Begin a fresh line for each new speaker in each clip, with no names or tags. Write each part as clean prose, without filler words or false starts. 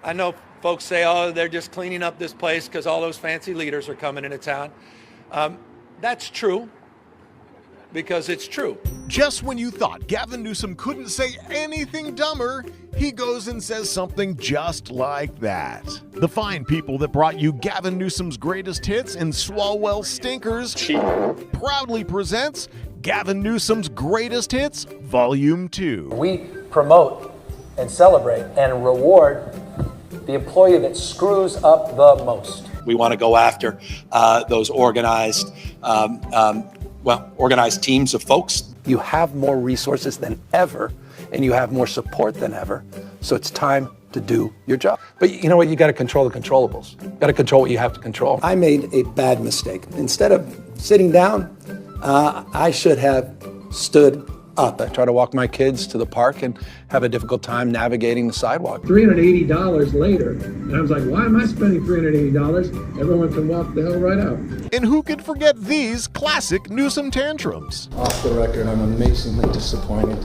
I know folks say, oh, they're just cleaning up this place because all those fancy leaders are coming into town. That's true, because it's true.
Just when you thought Gavin Newsom couldn't say anything dumber, he goes and says something just like that. The fine people that brought you Gavin Newsom's greatest hits and Swalwell stinkers proudly presents Gavin Newsom's Greatest Hits, Volume 2.
We promote and celebrate and reward the employee that screws up the most.
We want to go after those organized teams of folks.
You have more resources than ever, and you have more support than ever. So it's time to do your job. But you know what? You got to control the controllables. You got to control what you have to control. I made a bad mistake. Instead of sitting down, I should have stood up. I try to walk my kids to the park and have a difficult time navigating the sidewalk.
$380 later, and I was like, why am I spending $380? Everyone can walk the hell right out.
And who could forget these classic Newsom tantrums?
Off the record, I'm amazingly disappointed.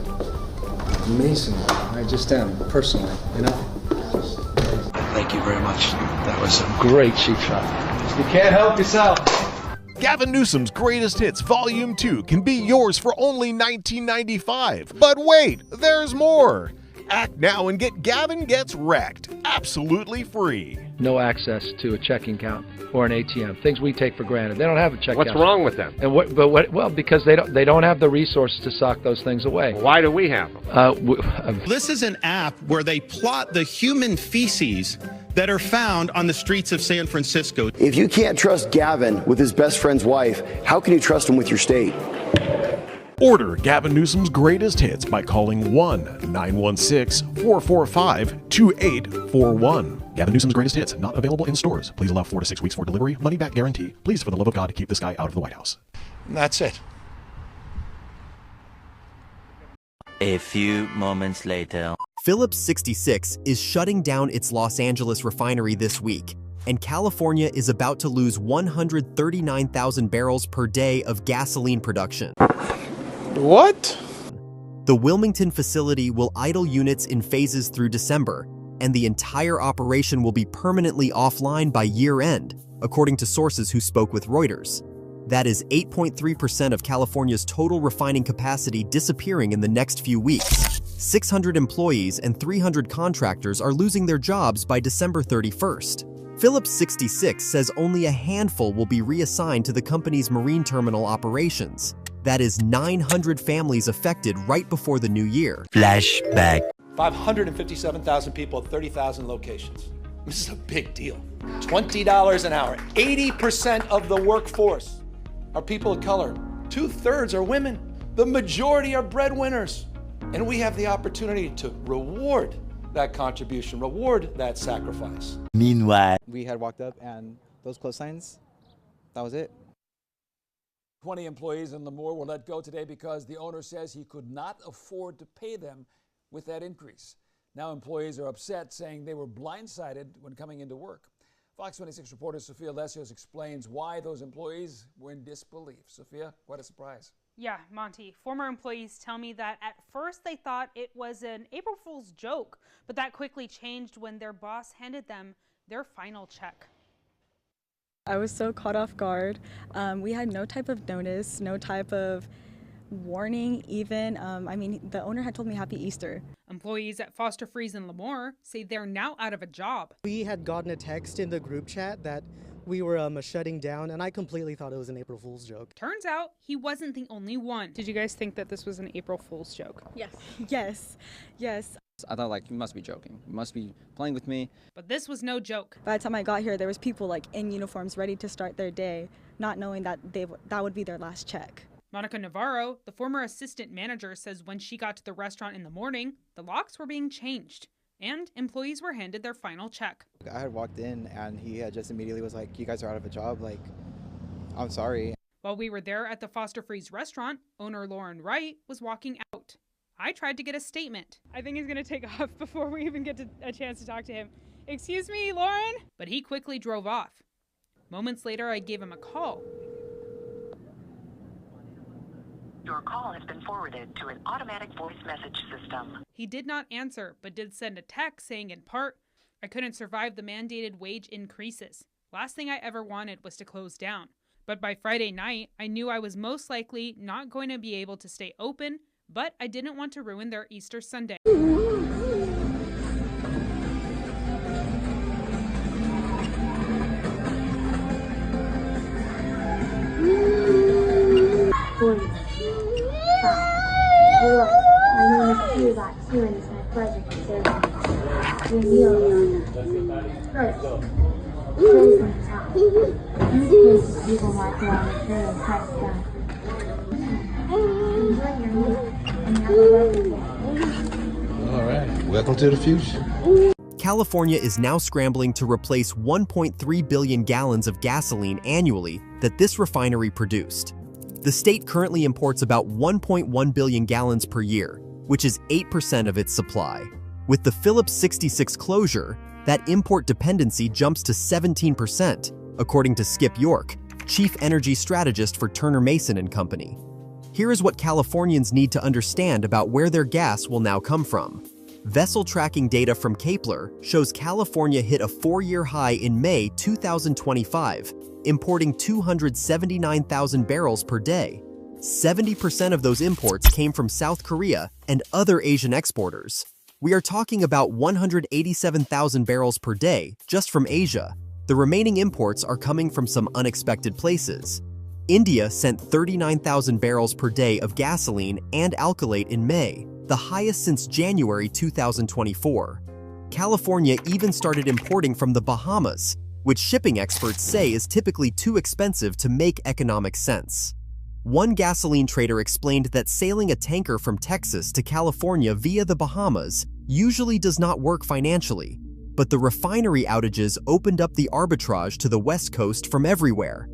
Amazingly. I just am, personally, you know?
Thank you very much. That was a great cheap shot.
You can't help yourself.
Gavin Newsom's Greatest Hits Volume 2 can be yours for only $19.95. But wait, there's more! Act now and get Gavin Gets Wrecked, absolutely free.
No access to a checking account or an ATM. Things we take for granted. They don't have a checking account.
What's wrong with them?
And well, because they don't have the resources to sock those things away.
Why do we have them?
This is an app where they plot the human feces that are found on the streets of San Francisco.
If you can't trust Gavin with his best friend's wife, how can you trust him with your state?
Order Gavin Newsom's Greatest Hits by calling 1-916-445-2841. Gavin Newsom's Greatest Hits, not available in stores. Please allow 4 to 6 weeks for delivery. Money back guarantee. Please, for the love of God, keep this guy out of the White House.
And that's it.
A few moments later.
Phillips 66 is shutting down its Los Angeles refinery this week, and California is about to lose 139,000 barrels per day of gasoline production.
What?
The Wilmington facility will idle units in phases through December, and the entire operation will be permanently offline by year-end, according to sources who spoke with Reuters. That is 8.3% of California's total refining capacity disappearing in the next few weeks. 600 employees and 300 contractors are losing their jobs by December 31st. Phillips 66 says only a handful will be reassigned to the company's marine terminal operations. That is 900 families affected right before the new year.
Flashback.
557,000 people at 30,000 locations. This is a big deal. $20 an hour. 80% of the workforce are people of color. 2/3 are women. The majority are breadwinners. And we have the opportunity to reward that contribution, reward that sacrifice.
Meanwhile,
we had walked up and those close signs, that was it.
20 employees in Lemoore were let go today because the owner says he could not afford to pay them with that increase. Now employees are upset, saying they were blindsided when coming into work. Fox 26 reporter Sophia Lesios explains why those employees were in disbelief. Sophia, what a surprise.
Yeah, Monty, former employees tell me that at first they thought it was an April Fool's joke, but that quickly changed when their boss handed them their final check.
I was so caught off guard. We had no type of notice, no type of warning even. The owner had told me Happy Easter.
Employees at Foster Freeze in Lemoore say they're now out of a job.
We had gotten a text in the group chat that we were shutting down, and I completely thought it was an April Fool's joke.
Turns out he wasn't the only one. Did you guys think that this was an April Fool's joke?
Yes. Yes. Yes.
I thought, you must be joking. You must be playing with me.
But this was no joke.
By the time I got here, there was people in uniforms ready to start their day, not knowing that that would be their last check.
Monica Navarro, the former assistant manager, says when she got to the restaurant in the morning, the locks were being changed and employees were handed their final check.
I had walked in and he had just immediately was like, you guys are out of a job. I'm sorry.
While we were there at the Foster Freeze restaurant, owner Lauren Wright was walking out. I tried to get a statement. I think he's going to take off before we even get a chance to talk to him. Excuse me, Lauren? But he quickly drove off. Moments later, I gave him a call.
Your call has been forwarded to an automatic voice message system.
He did not answer, but did send a text saying in part, I couldn't survive the mandated wage increases. Last thing I ever wanted was to close down. But by Friday night, I knew I was most likely not going to be able to stay open, but I didn't want to ruin their Easter Sunday.
All right, welcome to the future.
California is now scrambling to replace 1.3 billion gallons of gasoline annually that this refinery produced. The state currently imports about 1.1 billion gallons per year, which is 8% of its supply. With the Phillips 66 closure, that import dependency jumps to 17%, according to Skip York, chief energy strategist for Turner Mason & Company. Here is what Californians need to understand about where their gas will now come from. Vessel tracking data from Kepler shows California hit a 4-year high in May 2025, importing 279,000 barrels per day. 70% of those imports came from South Korea and other Asian exporters. We are talking about 187,000 barrels per day just from Asia. The remaining imports are coming from some unexpected places. India sent 39,000 barrels per day of gasoline and alkylate in May, the highest since January 2024. California even started importing from the Bahamas, which shipping experts say is typically too expensive to make economic sense. One gasoline trader explained that sailing a tanker from Texas to California via the Bahamas usually does not work financially, but the refinery outages opened up the arbitrage to the West Coast from everywhere.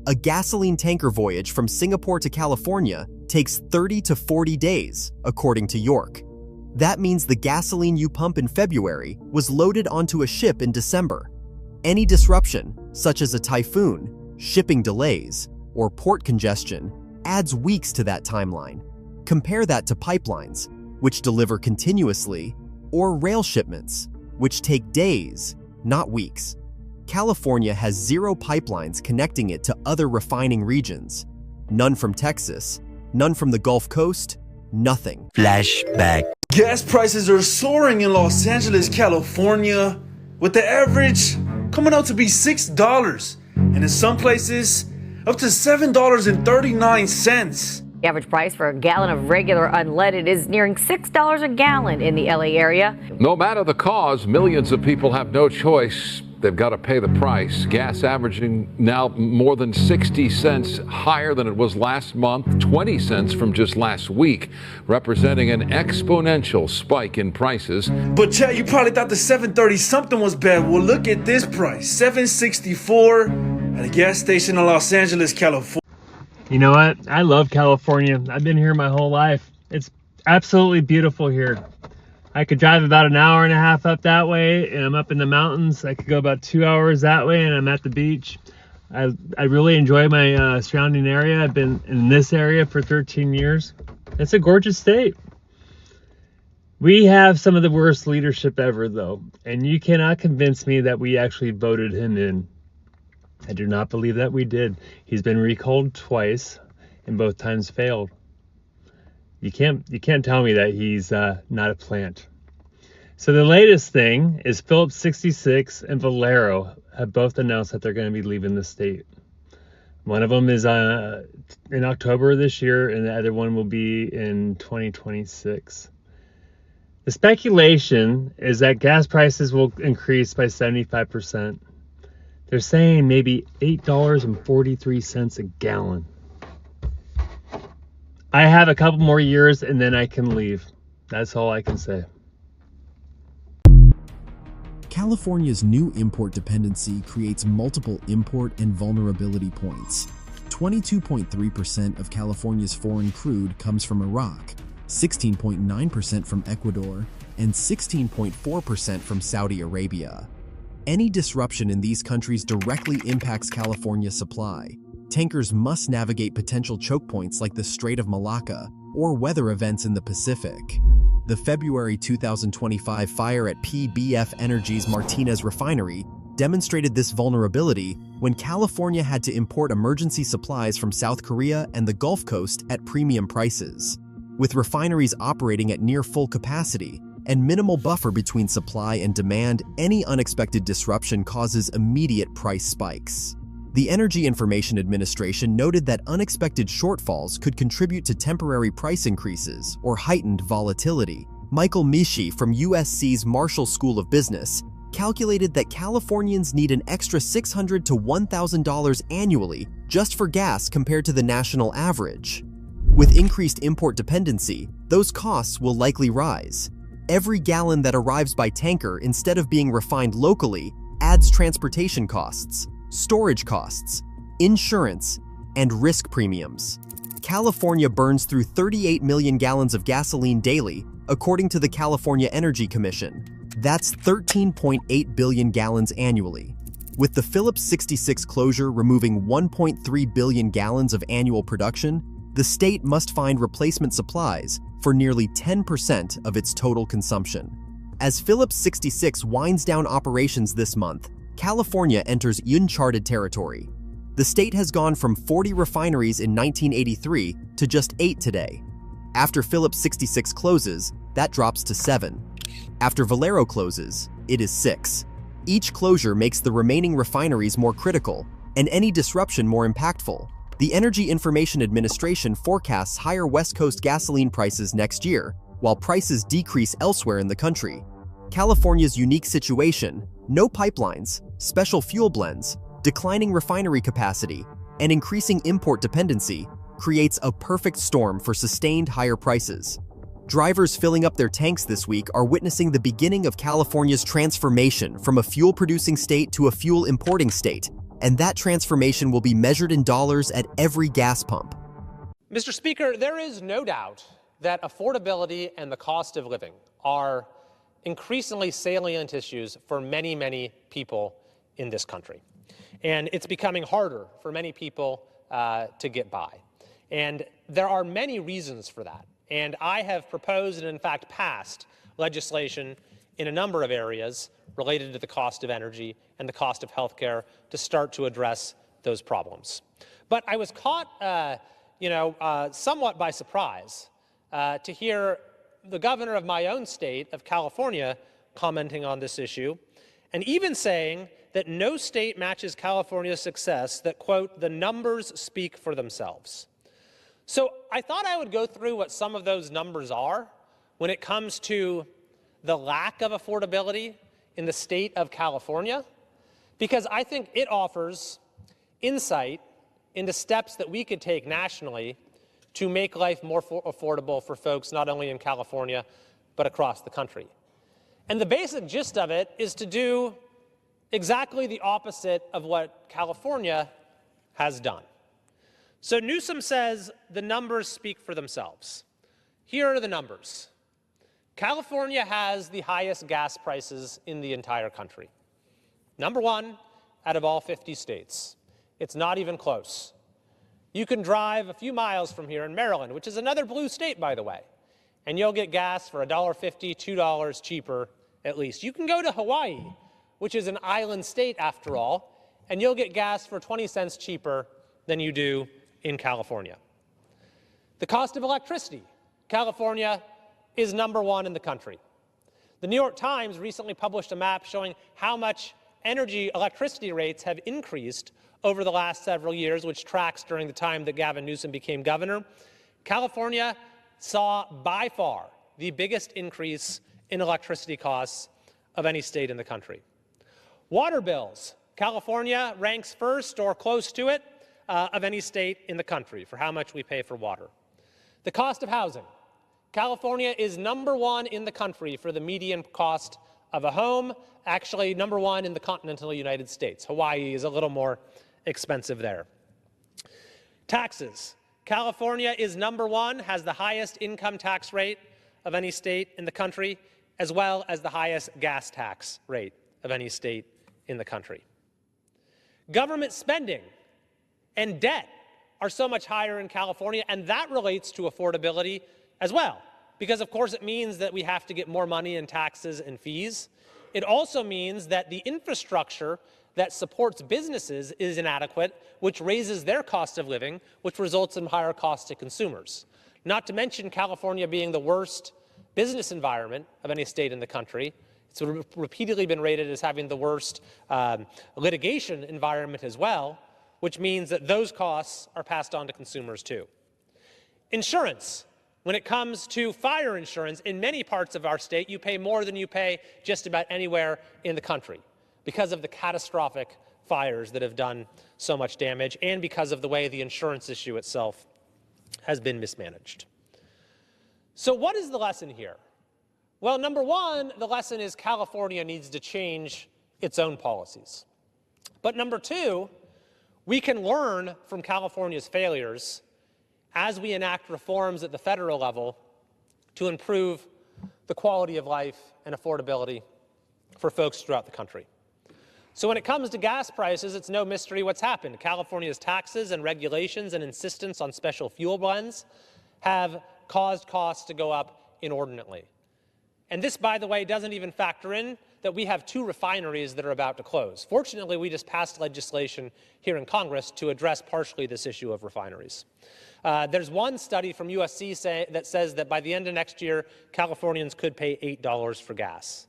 A gasoline tanker voyage from Singapore to California takes 30 to 40 days, according to York. That means the gasoline you pump in February was loaded onto a ship in December. Any disruption, such as a typhoon, shipping delays, or port congestion, adds weeks to that timeline. Compare that to pipelines, which deliver continuously, or rail shipments, which take days, not weeks. California has 0 pipelines connecting it to other refining regions. None from Texas, none from the Gulf Coast, nothing.
Flashback.
Gas prices are soaring in Los Angeles, California, with the average coming out to be $6, and in some places, up to $7.39.
The average price for a gallon of regular unleaded is nearing $6 a gallon in the LA area.
No matter the cause, millions of people have no choice. They've got to pay the price. Gas averaging now more than 60 cents higher than it was last month, 20 cents from just last week, representing an exponential spike in prices.
But Chad, you probably thought the 730 something was bad. Well, look at this price, $7.64 at a gas station in Los Angeles, California.
You know what? I love California. I've been here my whole life. It's absolutely beautiful here. I could drive about an hour and a half up that way and I'm up in the mountains. I could go about 2 hours that way and I'm at the beach. I really enjoy my surrounding area. I've been in this area for 13 years. It's a gorgeous state. We have some of the worst leadership ever though, and you cannot convince me that we actually voted him in. I do not believe that we did. He's been recalled twice and both times failed. You can't tell me that he's not a plant. So the latest thing is Phillips 66 and Valero have both announced that they're going to be leaving the state. One of them is in October this year, and the other one will be in 2026. The speculation is that gas prices will increase by 75%. They're saying maybe $8.43 a gallon. I have a couple more years and then I can leave. That's all I can say.
California's new import dependency creates multiple import and vulnerability points. 22.3% of California's foreign crude comes from Iraq, 16.9% from Ecuador, and 16.4% from Saudi Arabia. Any disruption in these countries directly impacts California's supply. Tankers must navigate potential choke points like the Strait of Malacca or weather events in the Pacific. The February 2025 fire at PBF Energy's Martinez Refinery demonstrated this vulnerability when California had to import emergency supplies from South Korea and the Gulf Coast at premium prices. With refineries operating at near full capacity and minimal buffer between supply and demand, any unexpected disruption causes immediate price spikes. The Energy Information Administration noted that unexpected shortfalls could contribute to temporary price increases or heightened volatility. Michael Mishi from USC's Marshall School of Business calculated that Californians need an extra $600 to $1,000 annually just for gas compared to the national average. With increased import dependency, those costs will likely rise. Every gallon that arrives by tanker instead of being refined locally adds transportation costs, storage costs, insurance, and risk premiums. California burns through 38 million gallons of gasoline daily, according to the California Energy Commission. That's 13.8 billion gallons annually. With the Phillips 66 closure removing 1.3 billion gallons of annual production, the state must find replacement supplies for nearly 10% of its total consumption. As Phillips 66 winds down operations this month, California enters uncharted territory. The state has gone from 40 refineries in 1983 to just 8 today. After Phillips 66 closes, that drops to 7. After Valero closes, it is 6. Each closure makes the remaining refineries more critical and any disruption more impactful. The Energy Information Administration forecasts higher West Coast gasoline prices next year, while prices decrease elsewhere in the country. California's unique situation, no pipelines, special fuel blends, declining refinery capacity, and increasing import dependency, creates a perfect storm for sustained higher prices. Drivers filling up their tanks this week are witnessing the beginning of California's transformation from a fuel-producing state to a fuel-importing state, and that transformation will be measured in dollars at every gas pump.
Mr. Speaker, there is no doubt that affordability and the cost of living are increasingly salient issues for many, many people in this country. And it's becoming harder for many people to get by. And there are many reasons for that. And I have proposed and in fact passed legislation in a number of areas related to the cost of energy and the cost of healthcare to start to address those problems. But I was caught, somewhat by surprise to hear the governor of my own state of California commenting on this issue and even saying that no state matches California's success, that, quote, the numbers speak for themselves. So I thought I would go through what some of those numbers are when it comes to the lack of affordability in the state of California, because I think it offers insight into steps that we could take nationally to make life more affordable for folks not only in California, but across the country. And the basic gist of it is to do exactly the opposite of what California has done. So Newsom says the numbers speak for themselves. Here are the numbers. California has the highest gas prices in the entire country. Number one out of all 50 states. It's not even close. You can drive a few miles from here in Maryland, which is another blue state, by the way, and you'll get gas for $1.50, $2 cheaper at least. You can go to Hawaii, which is an island state after all, and you'll get gas for 20 cents cheaper than you do in California. The cost of electricity. California is number one in the country. The New York Times recently published a map showing how much electricity rates have increased over the last several years, which tracks during the time that Gavin Newsom became governor. California saw by far the biggest increase in electricity costs of any state in the country. Water bills. California ranks first or close to it of any state in the country for how much we pay for water. The cost of housing. California is number one in the country for the median cost of a home, actually number one in the continental United States. Hawaii is a little more expensive there. Taxes. California is number one, has the highest income tax rate of any state in the country, as well as the highest gas tax rate of any state in the country. Government spending and debt are so much higher in California, and that relates to affordability as well, because of course it means that we have to get more money in taxes and fees. It also means that the infrastructure that supports businesses is inadequate, which raises their cost of living, which results in higher costs to consumers. Not to mention California being the worst business environment of any state in the country. It's repeatedly been rated as having the worst litigation environment as well, which means that those costs are passed on to consumers too. Insurance. When it comes to fire insurance, in many parts of our state, you pay more than you pay just about anywhere in the country because of the catastrophic fires that have done so much damage and because of the way the insurance issue itself has been mismanaged. So what is the lesson here? Well, number one, the lesson is California needs to change its own policies. But number two, we can learn from California's failures as we enact reforms at the federal level to improve the quality of life and affordability for folks throughout the country. So when it comes to gas prices, it's no mystery what's happened. California's taxes and regulations and insistence on special fuel blends have caused costs to go up inordinately. And this, by the way, doesn't even factor in that we have 2 refineries that are about to close. Fortunately, we just passed legislation here in Congress to address partially this issue of refineries. There's one study from USC that says that by the end of next year, Californians could pay $8 for gas.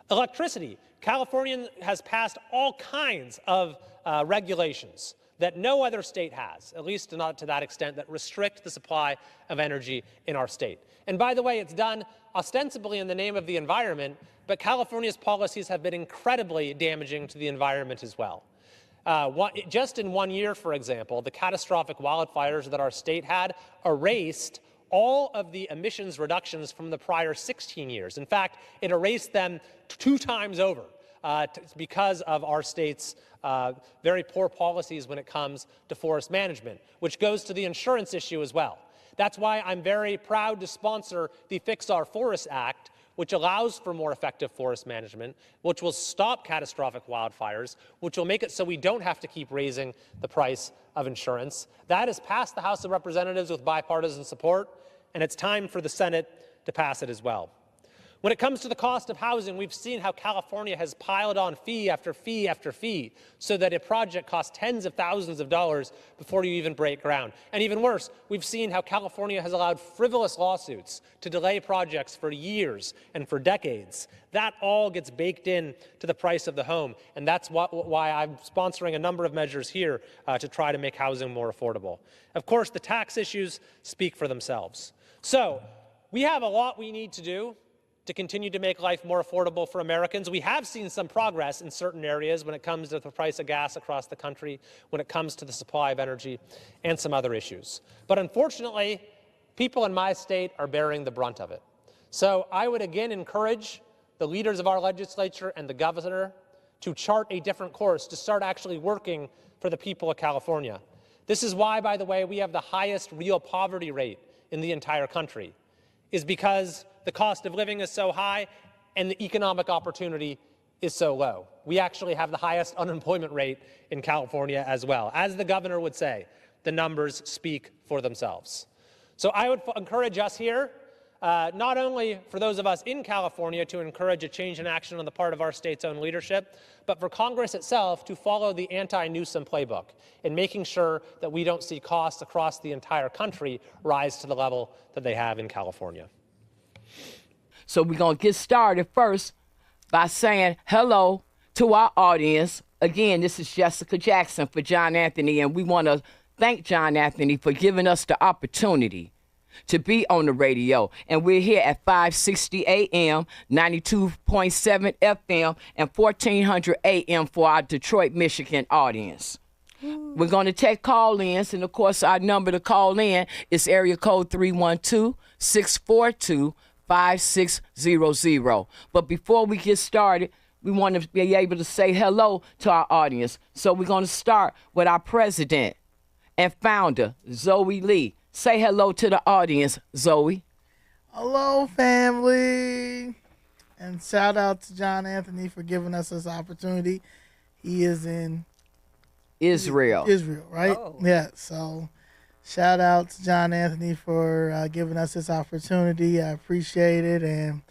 Electricity. California has passed all kinds of regulations that no other state has, at least not to that extent, that restrict the supply of energy in our state. And by the way, it's done ostensibly in the name of the environment, but California's policies have been incredibly damaging to the environment as well. Just in 1 year, for example, the catastrophic wildfires that our state had erased all of the emissions reductions from the prior 16 years. In fact, it erased them 2 times over because of our state's very poor policies when it comes to forest management, which goes to the insurance issue as well. That's why I'm very proud to sponsor the Fix Our Forests Act, which allows for more effective forest management, which will stop catastrophic wildfires, which will make it so we don't have to keep raising the price of insurance. That has passed the House of Representatives with bipartisan support, and it's time for the Senate to pass it as well. When it comes to the cost of housing, we've seen how California has piled on fee after fee after fee so that a project costs tens of thousands of dollars before you even break ground. And even worse, we've seen how California has allowed frivolous lawsuits to delay projects for years and for decades. That all gets baked in to the price of the home, and that's why I'm sponsoring a number of measures here to try to make housing more affordable. Of course, the tax issues speak for themselves. So we have a lot we need to do to continue to make life more affordable for Americans. We have seen some progress in certain areas when it comes to the price of gas across the country, when it comes to the supply of energy, and some other issues. But unfortunately, people in my state are bearing the brunt of it. So I would again encourage the leaders of our legislature and the governor to chart a different course, to start actually working for the people of California. This is why, by the way, we have the highest real poverty rate in the entire country, is because the cost of living is so high and the economic opportunity is so low. We actually have the highest unemployment rate in California as well. As the governor would say, the numbers speak for themselves. So I would encourage us here, not only for those of us in California to encourage a change in action on the part of our state's own leadership, but for Congress itself to follow the anti-Newsom playbook in making sure that we don't see costs across the entire country rise to the level that they have in California.
So we're going to get started first by saying hello to our audience. Again, this is Jessica Jackson for John Anthony, and we want to thank John Anthony for giving us the opportunity to be on the radio. And we're here at 560 AM, 92.7 FM, and 1400 AM for our Detroit, Michigan audience. We're going to take call-ins, and of course our number to call in is area code 312-642-5600. But before we get started, we want to be able to say hello to our audience. So we're going to start with our president and founder, Zoe Lee. Say hello to the audience, Zoe.
Hello, family. And shout out to John Anthony for giving us this opportunity. He is in
Israel.
Israel, right?
Oh.
Yeah, so Shout out to John Anthony for giving us this opportunity. I appreciate it, and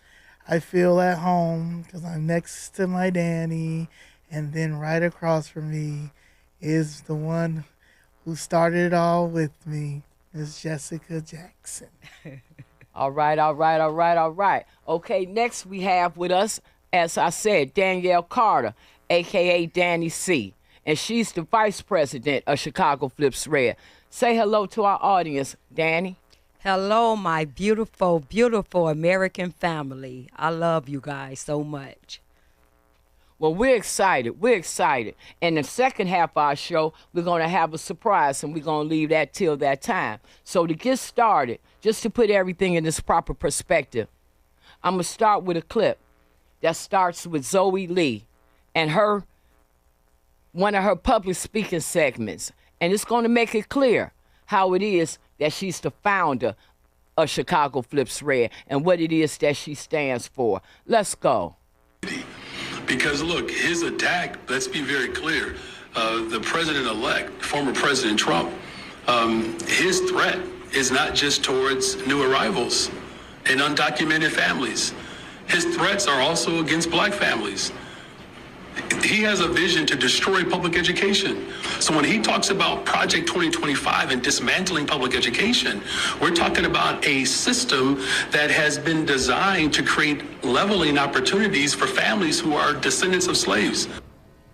I feel at home because I'm next to my Danny, and then right across from me is the one who started it all with me, Miss Jessica Jackson.
All right. Okay, next we have with us, as I said, Danielle Carter, a.k.a. Danny C., and she's the vice president of Chicago Flips Red. Say hello to our audience, Danny.
Hello, my beautiful, beautiful American family. I love you guys so much.
Well, we're excited. In the second half of our show, we're going to have a surprise, and we're going to leave that till that time. So to get started, just to put everything in its proper perspective, I'm going to start with a clip that starts with Zoe Lee and one of her public speaking segments. And it's going to make it clear how it is that she's the founder of Chicago Flips Red and what it is that she stands for. Let's go.
Because, look, his attack, let's be very clear, the president-elect, former President Trump, his threat is not just towards new arrivals and undocumented families. His threats are also against black families. He has a vision to destroy public education. So when he talks about Project 2025 and dismantling public education, we're talking about a system that has been designed to create leveling opportunities for families who are descendants of slaves.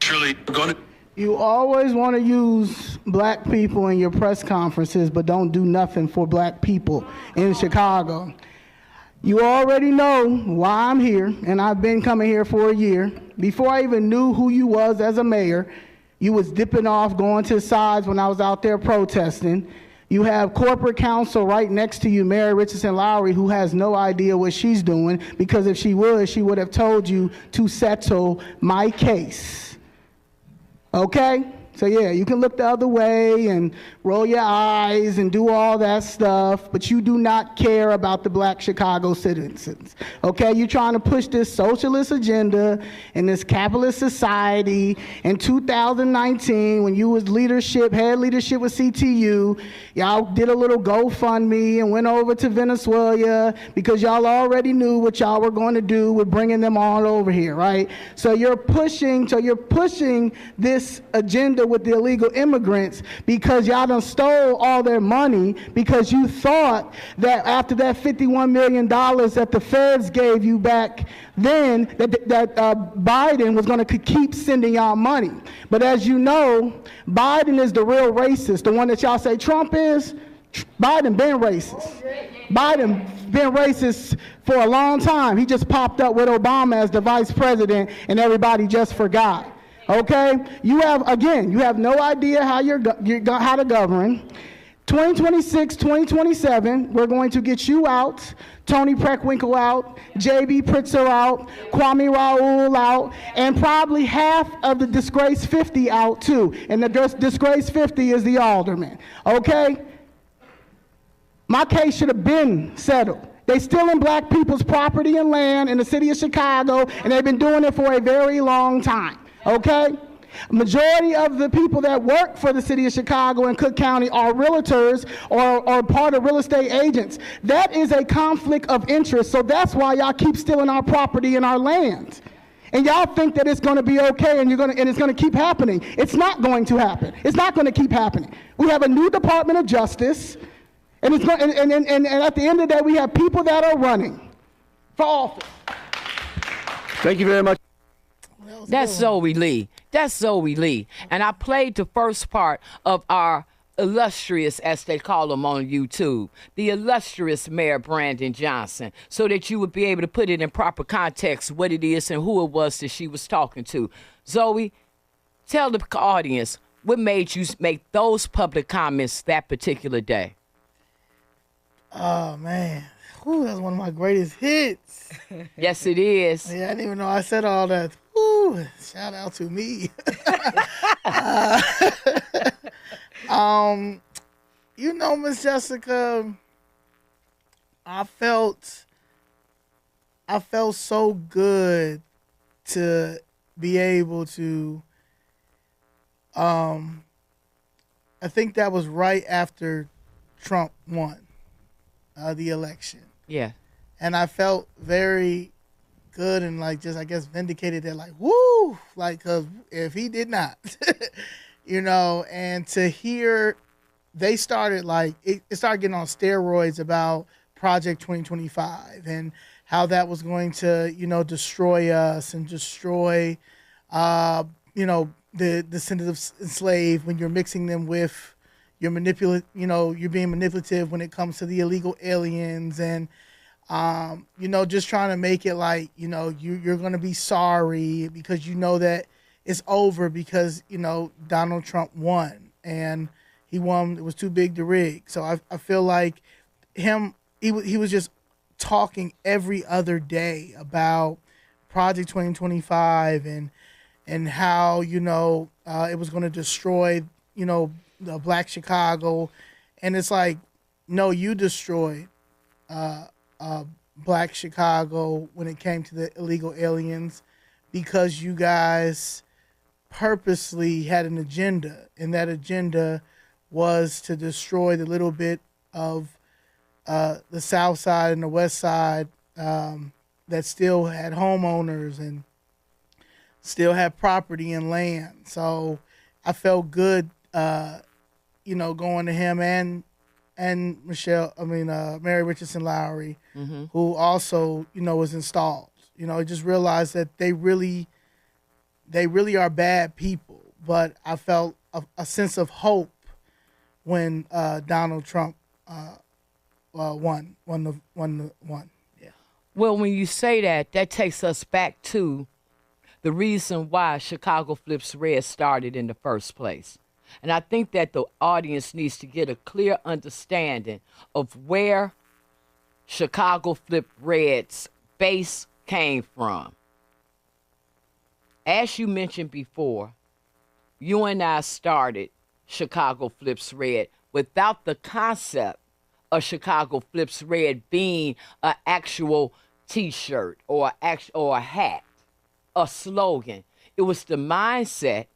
Surely going to...
You always want to use black people in your press conferences, but don't do nothing for black people in Chicago. You already know why I'm here, and I've been coming here for a year. Before I even knew who you was as a mayor, you was dipping off, going to sides when I was out there protesting. You have corporate counsel right next to you, Mary Richardson Lowry, who has no idea what she's doing, because if she would have told you to settle my case. Okay? So yeah, you can look the other way and roll your eyes and do all that stuff, but you do not care about the black Chicago citizens. Okay, you're trying to push this socialist agenda in this capitalist society. In 2019, when you was head leadership with CTU, y'all did a little GoFundMe and went over to Venezuela because y'all already knew what y'all were going to do with bringing them all over here, right? So you're pushing this agenda with the illegal immigrants because y'all done stole all their money because you thought that after that $51 million that the feds gave you back then, that Biden was going to keep sending y'all money. But as you know, Biden is the real racist, the one that y'all say Trump is. Biden been racist. Biden been racist for a long time. He just popped up with Obama as the vice president and everybody just forgot. Okay, you have no idea how how to govern. 2026, 2027, we're going to get you out, Tony Preckwinkle out, J.B. Pritzker out, Kwame Raoul out, and probably half of the disgraced 50 out too. And the disgraced 50 is the alderman. Okay, my case should have been settled. They stealing black people's property and land in the city of Chicago, and they've been doing it for a very long time. Okay? Majority of the people that work for the city of Chicago and Cook County are realtors or part of real estate agents. That is a conflict of interest, so that's why y'all keep stealing our property and our land. And y'all think that it's going to be okay and it's going to keep happening. It's not going to happen. It's not going to keep happening. We have a new Department of Justice, and at the end of the day, we have people that are running for office.
Thank you very much.
That's Zoe Lee. And I played the first part of our illustrious, as they call him on YouTube, the illustrious Mayor Brandon Johnson, so that you would be able to put it in proper context, what it is and who it was that she was talking to. Zoe, tell the audience what made you make those public comments that particular day.
Oh, man. Ooh, that's one of my greatest hits.
Yes, it is.
Yeah, I didn't even know I said all that. Ooh, shout out to me. You know, Miss Jessica, I felt so good to be able to, I think that was right after Trump won the election.
Yeah.
And I felt very good and like just, I guess, vindicated that like, woo, like, cause if he did not, you know, and to hear they started like, it started getting on steroids about Project 2025 and how that was going to, you know, destroy us and destroy, you know, the descendants of enslaved when you're mixing them with your you're being manipulative when it comes to the illegal aliens and, you know, just trying to make it like, you know, you're going to be sorry because you know that it's over because, you know, Donald Trump won and he won. It was too big to rig. So I feel like he was just talking every other day about Project 2025 and how, you know, it was going to destroy, you know, the Black Chicago. And it's like, no, you destroyed Black Chicago when it came to the illegal aliens because you guys purposely had an agenda, and that agenda was to destroy the little bit of the South Side and the West Side that still had homeowners and still had property and land. So I felt good, you know, going to him and Mary Richardson Lowry, who also, you know, was installed. You know, I just realized that they really are bad people. But I felt a sense of hope when Donald Trump won. Yeah.
Well, when you say that, that takes us back to the reason why Chicago Flips Red started in the first place. And I think that the audience needs to get a clear understanding of where Chicago Flip Red's base came from. As you mentioned before, you and I started Chicago Flips Red without the concept of Chicago Flips Red being an actual T-shirt or a hat, a slogan. It was the mindset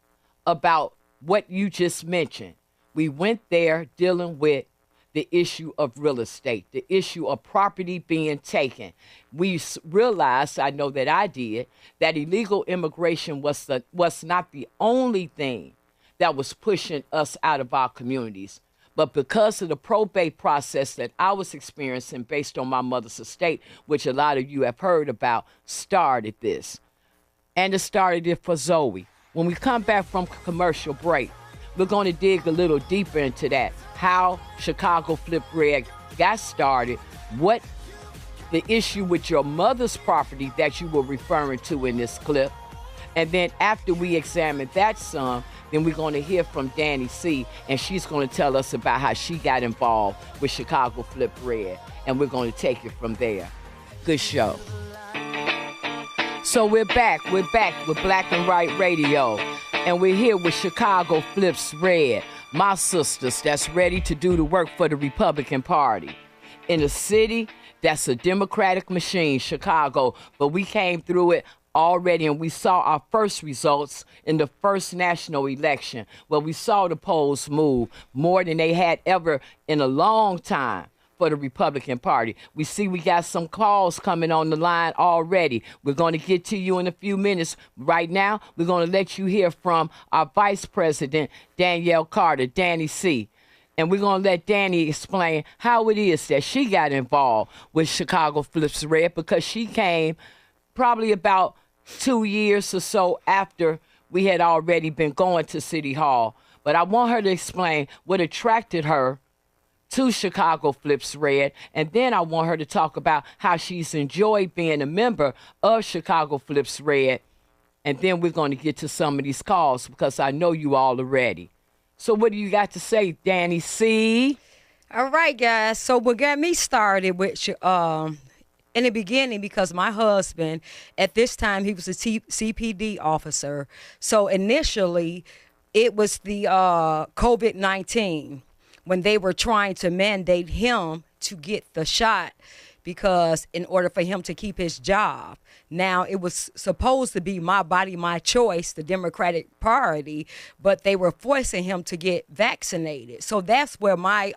about what you just mentioned. We went there dealing with the issue of real estate, the issue of property being taken. We realized, I know that I did, that illegal immigration was not the only thing that was pushing us out of our communities. But because of the probate process that I was experiencing based on my mother's estate, which a lot of you have heard about, started this. And it started it for Zoe. When we come back from commercial break, we're going to dig a little deeper into that, how Chicago Flip Red got started, what the issue with your mother's property that you were referring to in this clip. And then after we examine that some, then we're going to hear from Danny C., and she's going to tell us about how she got involved with Chicago Flip Red. And we're going to take it from there. Good show. So we're back with Black and White Radio. And we're here with Chicago Flips Red, my sisters that's ready to do the work for the Republican Party. In a city that's a Democratic machine, Chicago, but we came through it already and we saw our first results in the first national election where we saw the polls move more than they had ever in a long time for the Republican Party. We see we got some calls coming on the line already. We're going to get to you in a few minutes. Right now, we're going to let you hear from our Vice President, Danielle Carter, Danny C. And we're going to let Danny explain how it is that she got involved with Chicago Flips Red, because she came probably about 2 years or so after we had already been going to City Hall. But I want her to explain what attracted her to Chicago Flips Red, and then I want her to talk about how she's enjoyed being a member of Chicago Flips Red, and then we're going to get to some of these calls because I know you all are ready. So what do you got to say, Danny C.?
All right, guys. So what got me started with in the beginning, because my husband, at this time, he was a CPD officer. So initially, it was the COVID-19. When they were trying to mandate him to get the shot because in order for him to keep his job. Now, it was supposed to be my body, my choice, the Democratic Party, but they were forcing him to get vaccinated. So that's where my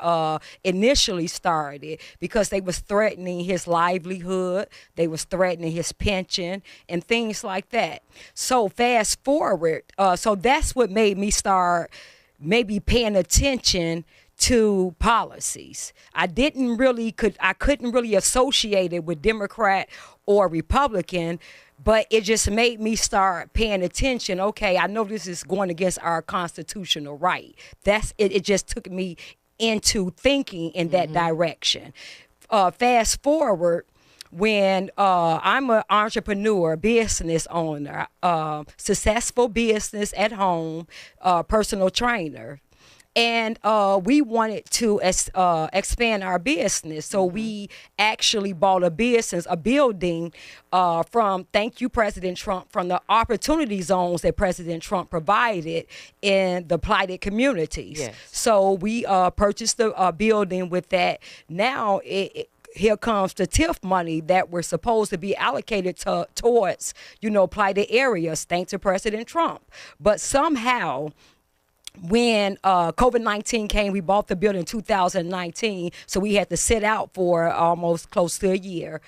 initially started, because they was threatening his livelihood, they was threatening his pension and things like that. So fast forward, so that's what made me start maybe paying attention to policies. I couldn't really associate it with Democrat or Republican, but it just made me start paying attention. Okay, I know this is going against our constitutional right. That's it. It just took me into thinking in that direction. Fast forward, when I'm an entrepreneur, business owner, successful business at home, personal trainer. And we wanted to expand our business. So we actually bought a building from, thank you, President Trump, from the opportunity zones that President Trump provided in the blighted communities.
Yes.
So we purchased a building with that. Now, here comes the TIF money that were supposed to be allocated towards, blighted areas, thanks to President Trump. But somehow, when COVID-19 came, we bought the building in 2019, so we had to sit out for almost close to a year.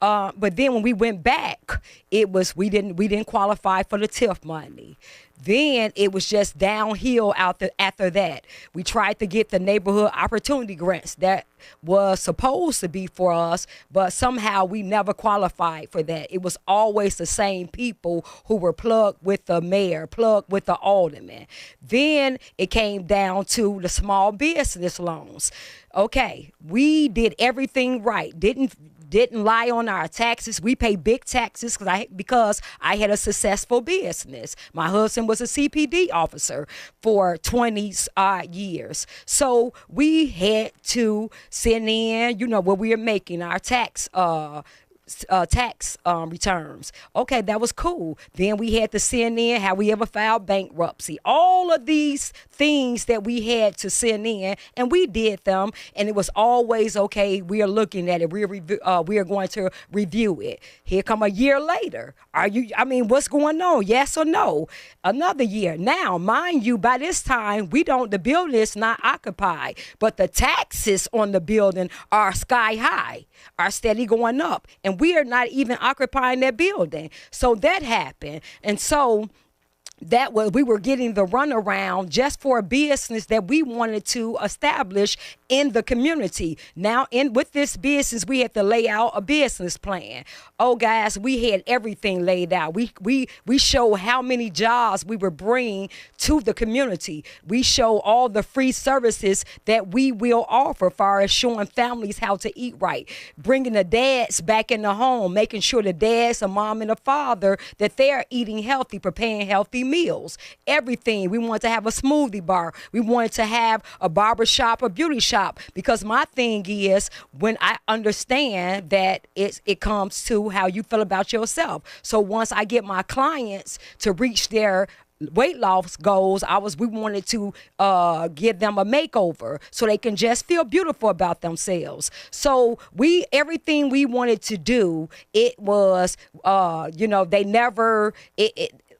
But then when we went back, we didn't qualify for the TIF money. Then it was just downhill after that. We tried to get the neighborhood opportunity grants that was supposed to be for us, but somehow we never qualified for that. It was always the same people who were plugged with the mayor, plugged with the alderman. Then it came down to the small business loans. Okay, we did everything right. Didn't lie on our taxes. We pay big taxes because I had a successful business. My husband was a CPD officer for 20 years. So we had to send in, what we were making, our tax returns. Okay, that was cool. Then we had to send in how we ever filed bankruptcy. All of these things that we had to send in, and we did them, and it was always okay. We are looking at it. We are going to review it. Here come a year later. What's going on? Yes or no? Another year. Now, mind you, by this time, the building is not occupied, but the taxes on the building are sky high, are steady going up, and we are not even occupying that building. So that happened. And so we were getting the runaround just for a business that we wanted to establish in the community. Now, with this business, we had to lay out a business plan. Oh, guys, we had everything laid out. We show how many jobs we were bringing to the community. We show all the free services that we will offer, far as showing families how to eat right, bringing the dads back in the home, making sure the dads, a mom and a father, that they're eating healthy, preparing healthy meals. Everything. We wanted to have a smoothie bar. We wanted to have a barber shop, a beauty shop, because my thing is, when I understand that it comes to how you feel about yourself. So once I get my clients to reach their weight loss goals, we wanted to give them a makeover so they can just feel beautiful about themselves. So everything we wanted to do, it was, they never,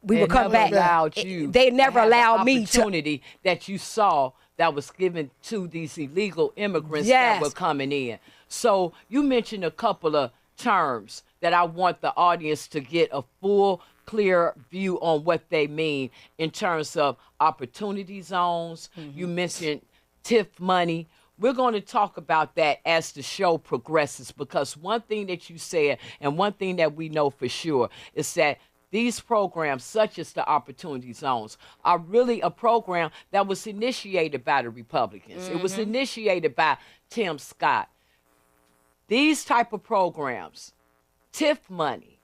we would come back. They never allowed me to.
Opportunity that you saw that was given to these illegal immigrants that were coming in. So you mentioned a couple of terms that I want the audience to get a full, clear view on what they mean in terms of opportunity zones. You mentioned TIF money. We're going to talk about that as the show progresses, because one thing that you said, and one thing that we know for sure, is that these programs, such as the Opportunity Zones, are really a program that was initiated by the Republicans. It was initiated by Tim Scott. These type of programs, TIF money,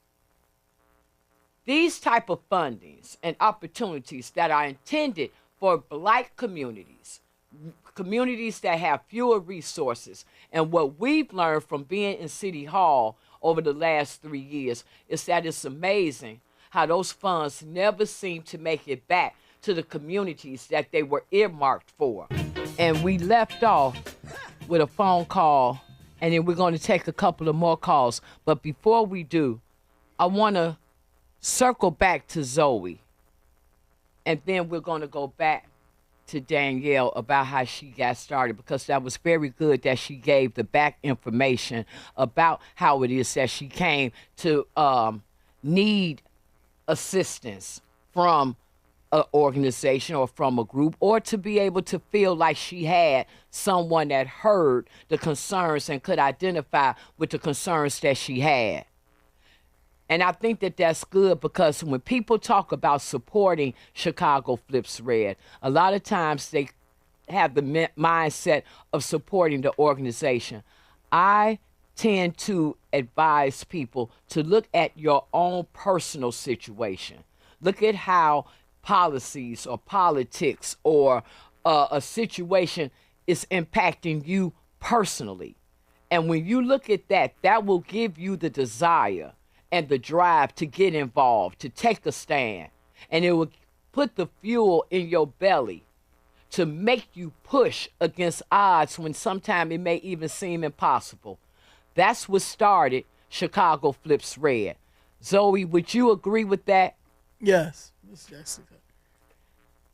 these type of fundings and opportunities that are intended for Black communities, communities that have fewer resources. And what we've learned from being in City Hall over the last 3 years is that it's amazing how those funds never seem to make it back to the communities that they were earmarked for. And we left off with a phone call and then we're going to take a couple of more calls. But before we do, I want to circle back to Zoe, and then we're going to go back to Danielle about how she got started, because that was very good that she gave the back information about how it is that she came to need assistance from an organization or from a group, or to be able to feel like she had someone that heard the concerns and could identify with the concerns that she had. And I think that that's good, because when people talk about supporting Chicago Flips Red, a lot of times they have the mindset of supporting the organization. I tend to advise people to look at your own personal situation. Look at how policies or politics or a situation is impacting you personally. And when you look at that, that will give you the desire and the drive to get involved, to take a stand. And it will put the fuel in your belly to make you push against odds when sometimes it may even seem impossible. That's what started Chicago Flips Red. Zoe, would you agree with that?
Yes, Miss Jessica.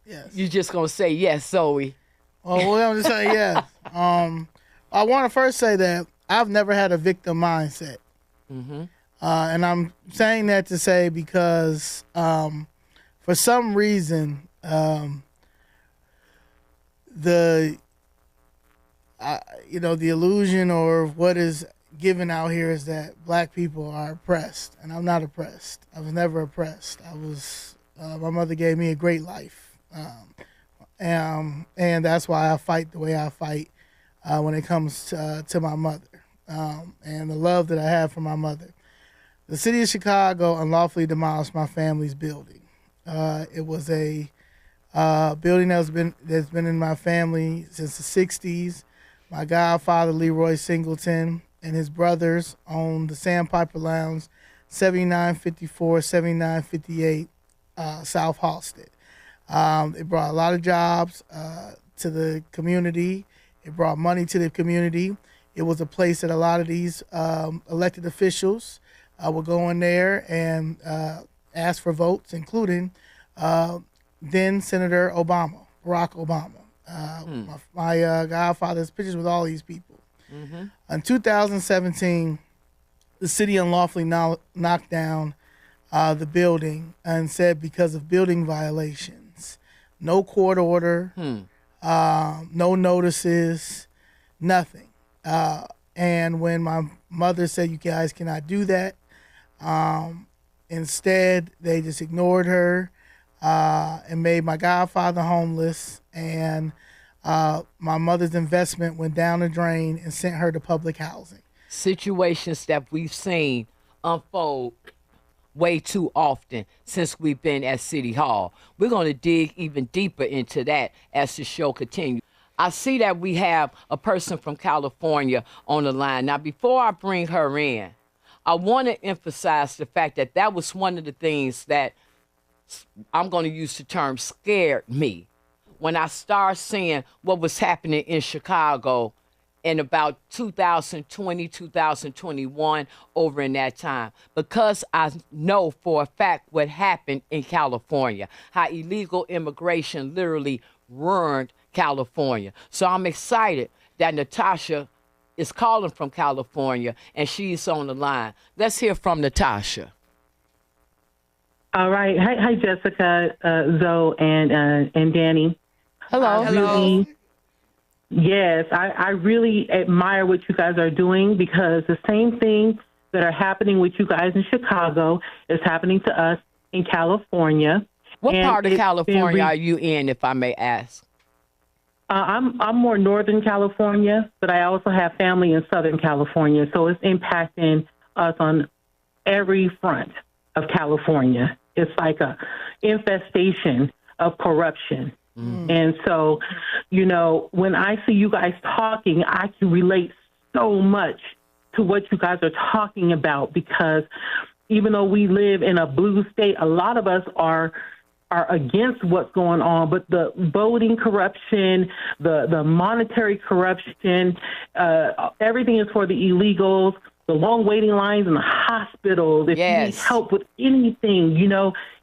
Yes.
You're just going to say yes, Zoe.
Well, I'm just saying yes. I want to first say that I've never had a victim mindset.
Mm-hmm.
And I'm saying that to say because for some reason, the illusion or what is given out here is that black people are oppressed, and I'm not oppressed. I was never oppressed. My mother gave me a great life, and that's why I fight the way I fight when it comes to my mother, and the love that I have for my mother. The city of Chicago unlawfully demolished my family's building. It was a building that's been in my family since the 60s. My godfather, Leroy Singleton, and his brothers owned the Sandpiper Lounge, 7954, 7958 South Halsted. It brought a lot of jobs to the community. It brought money to the community. It was a place that a lot of these elected officials would go in there and ask for votes, including then Senator Obama, Barack Obama. My godfather has pictures with all these people.
Mm-hmm.
In 2017, the city unlawfully knocked down the building and said because of building violations, no court order, no notices, nothing. And when my mother said, you guys cannot do that, instead they just ignored her and made my godfather homeless, and my mother's investment went down the drain and sent her to public housing.
Situations that we've seen unfold way too often since we've been at City Hall. We're going to dig even deeper into that as the show continues. I see that we have a person from California on the line. Now, before I bring her in, I want to emphasize the fact that that was one of the things that I'm going to use the term scared me when I started seeing what was happening in Chicago in about 2020, 2021, over in that time, because I know for a fact what happened in California, how illegal immigration literally ruined California. So I'm excited that Natasha is calling from California and she's on the line. Let's hear from Natasha.
All right. Hi, Jessica, Zoe, and Danny.
Hello.
Hello. Yes, I really admire what you guys are doing, because the same thing that are happening with you guys in Chicago is happening to us in California.
What
And
part of
it's
California
been
are you in, if I may ask?
I'm more Northern California, but I also have family in Southern California, so it's impacting us on every front of California. It's like a infestation of corruption. And so, when I see you guys talking, I can relate so much to what you guys are talking about, because even though we live in a blue state, a lot of us are are against what's going on, but the voting corruption, the monetary corruption, everything is for the illegals, the long waiting lines in the hospitals. If you need help with anything,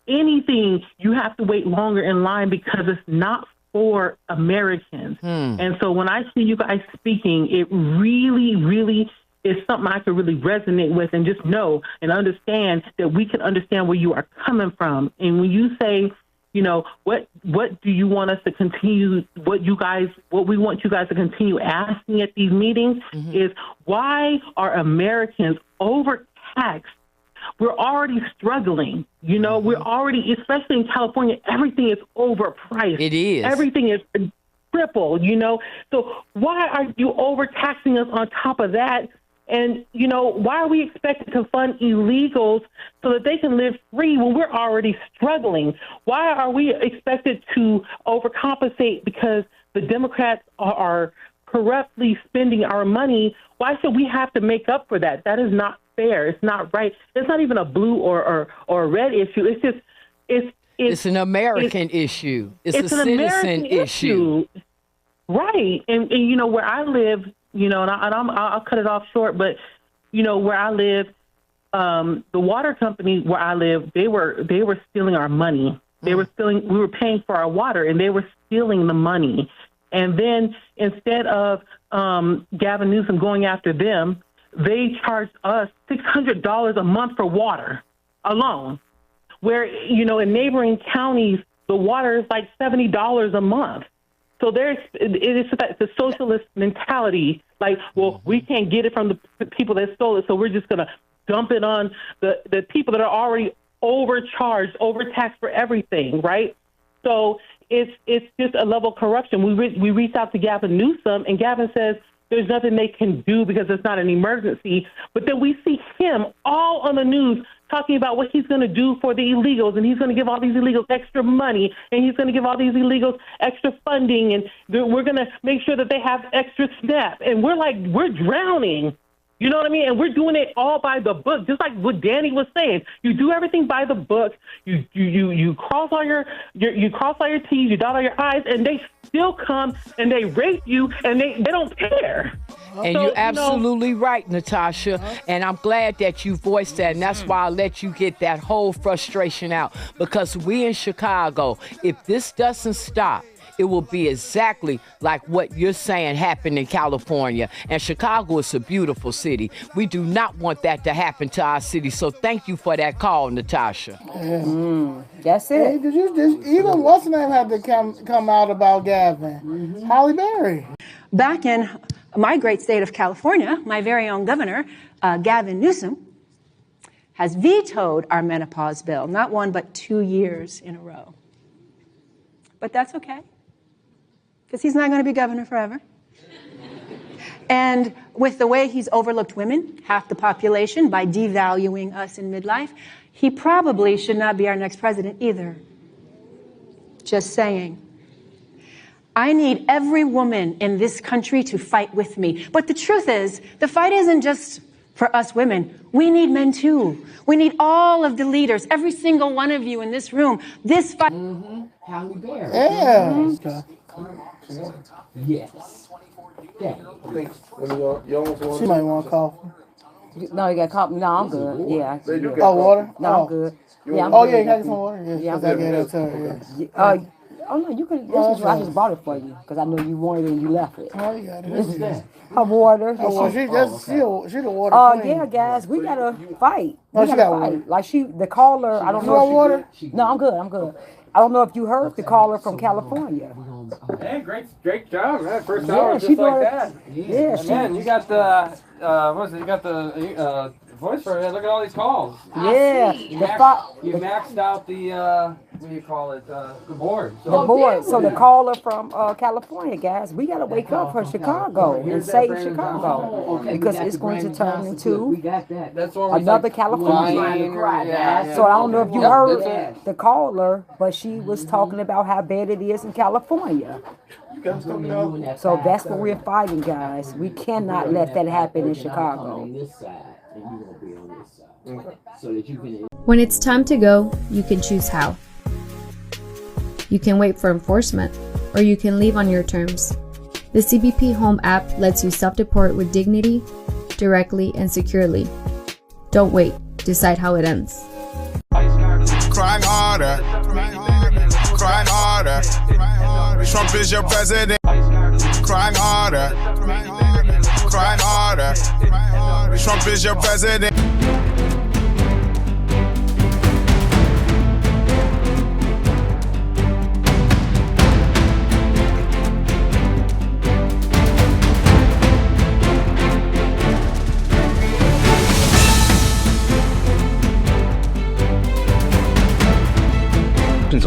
anything, you have to wait longer in line because it's not for Americans. And so when I see you guys speaking, it really, really is something I could really resonate with, and just know and understand that we can understand where you are coming from. And when you say, what do you want us to continue, what we want you guys to continue asking at these meetings is, why are Americans overtaxed? We're already struggling. We're already, especially in California, everything is overpriced.
It is.
Everything is triple, So why are you overtaxing us on top of that? And, why are we expected to fund illegals so that they can live free when we're already struggling? Why are we expected to overcompensate because the Democrats are corruptly spending our money? Why should we have to make up for that? That is not fair. It's not right. It's not even a blue or a red issue. It's just, it's
an American issue. It's a citizen issue.
Right. And where I live, I'll cut it off short, but, where I live, the water company where I live, they were stealing our money. We were paying for our water, and they were stealing the money. And then instead of Gavin Newsom going after them, they charged us $600 a month for water alone, where, in neighboring counties, the water is like $70 a month. So it's a socialist mentality. Like, well, we can't get it from the people that stole it, so we're just going to dump it on the people that are already overcharged, overtaxed for everything, right? So it's just a level of corruption. We reached out to Gavin Newsom, and Gavin says there's nothing they can do because it's not an emergency. But then we see him all on the news talking about what he's going to do for the illegals, and he's going to give all these illegals extra money, and he's going to give all these illegals extra funding, and we're going to make sure that they have extra SNAP. And we're drowning. You know what I mean? And we're doing it all by the book, just like what Danny was saying. You do everything by the book. You cross all your T's, you dot all your I's, and they still come and they rape you, and they don't care.
And you're absolutely right, Natasha. And I'm glad that you voiced that. And that's why I let you get that whole frustration out. Because we in Chicago, if this doesn't stop, it will be exactly like what you're saying happened in California. And Chicago is a beautiful city. We do not want that to happen to our city. So thank you for that call, Natasha.
That's it.
Even what's the name had to come out about Gavin? Holly Berry.
Back in my great state of California, my very own governor, Gavin Newsom, has vetoed our menopause bill, not 1 but 2 years in a row. But that's okay, because he's not going to be governor forever. And with the way he's overlooked women, half the population, by devaluing us in midlife, he probably should not be our next president either. Just saying. I need every woman in this country to fight with me. But the truth is, the fight isn't just for us women. We need men too. We need all of the leaders, every single one of you in this room. This fight.
Halle Berry. Yeah.
Yes. Yeah.
She might want coffee.
No, you got coffee. No, I'm good. Yeah.
Oh, water?
No, I'm good.
Yeah, you gotta get some water? Yeah, I gave that to her, yeah.
Oh, no, you could. I just brought it for you because I know you wanted it and you left it.
Oh, you got it. What's that?
Her water.
Oh, she the water.
Oh, yeah, guys, we gotta fight.
No, she got water.
Like the caller, I don't know.
You want water?
No, I'm good. I don't know if you heard the caller from California.
Hey, great job, man. First hour just like that.
Yeah,
man, you got the you got the voice for it. Look at all these calls.
Yeah,
you maxed out the what do you call it? The board.
So. The board. So the caller from California, guys, we gotta wake up for Chicago and save Chicago because it's going to turn into another California. So I don't know if you heard the caller, but she was talking about how bad it is in California. So that's what we're fighting, guys. We cannot let that happen in Chicago.
When it's time to go, you can choose how.
You can wait for enforcement, or you can leave on your terms. The CBP Home app lets you self-deport with dignity, directly and securely. Don't wait. Decide how it ends.
Crying harder. Crying harder. Trump is your president. Crying harder. Crying harder. Trump is your president.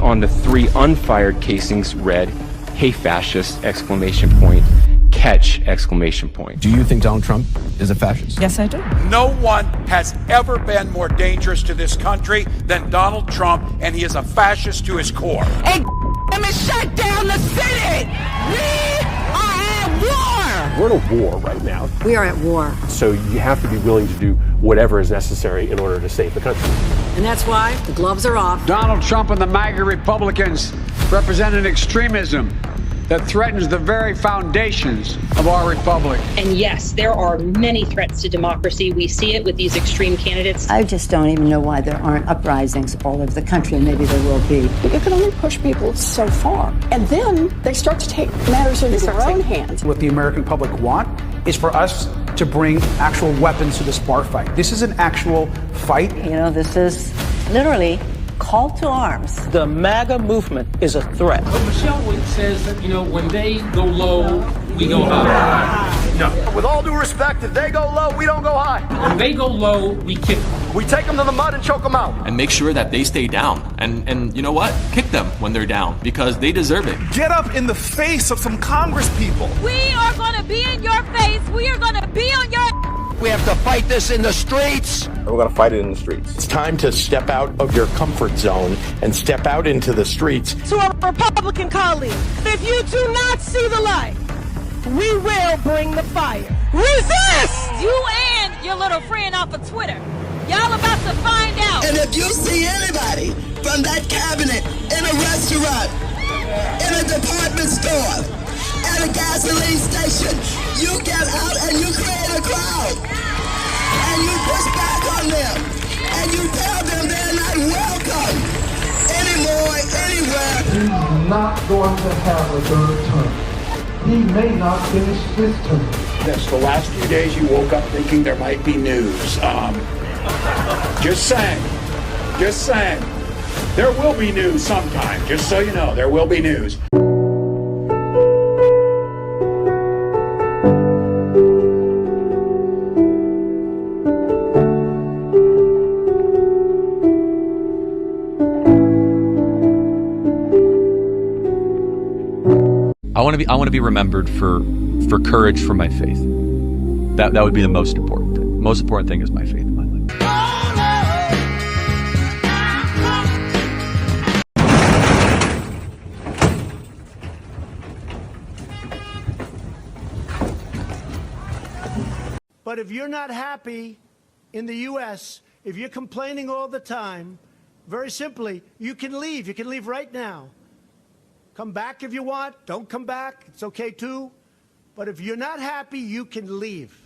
On the 3 unfired casings read, "Hey fascist!" exclamation point, catch exclamation point.
Do you think Donald Trump is a fascist?
Yes, I do. No one has ever been more dangerous to this country than Donald Trump, and he is a fascist to his core.
Hey, let me shut down the Senate! We are at war!
We're in a war right now.
We are at war.
So you have to be willing to do whatever is necessary in order to save the country.
And that's why the gloves are off.
Donald Trump and the MAGA Republicans represent an extremism that threatens the very foundations of our republic.
And yes, there are many threats to democracy. We see it with these extreme candidates.
I just don't even know why there aren't uprisings all over the country, and maybe there will be.
You can only push people so far, and then they start to take matters into their own hands.
What the American public want is for us to bring actual weapons to this bar fight. This is an actual fight.
You know, this is literally call to arms.
The MAGA movement is a threat.
But Michelle says that, when they go low, we go high.
No. With all due respect, if they go low, we don't go high.
When they go low, we kick them.
We take them to the mud and choke them out.
And make sure that they stay down. And you know what? Kick them when they're down, because they deserve it.
Get up in the face of some Congress people.
We are going to be in your face. We are going to be on your...
We have to fight this in the streets.
We're going to fight it in the streets.
It's time to step out of your comfort zone and step out into the streets.
To our Republican colleagues, if you do not see the light, we will bring the fire. Resist! You and your little friend off of Twitter. Y'all about to find out.
And if you see anybody from that cabinet in a restaurant, in a department store, at a gasoline station, you get out and you create a crowd. And you push back on them. And you tell them they're not welcome anymore, anywhere.
He's not going to have a third term. He may not finish this term.
Yes, the last few days you woke up thinking there might be news. Just saying. Just saying. There will be news sometime. Just so you know, there will be news.
I want to be remembered for courage for my faith. That would be the most important thing. Most important thing is my faith in my life.
But if you're not happy in the U.S., if you're complaining all the time, very simply, you can leave. You can leave right now. Come back if you want. Don't come back. It's okay too. But if you're not happy, you can leave.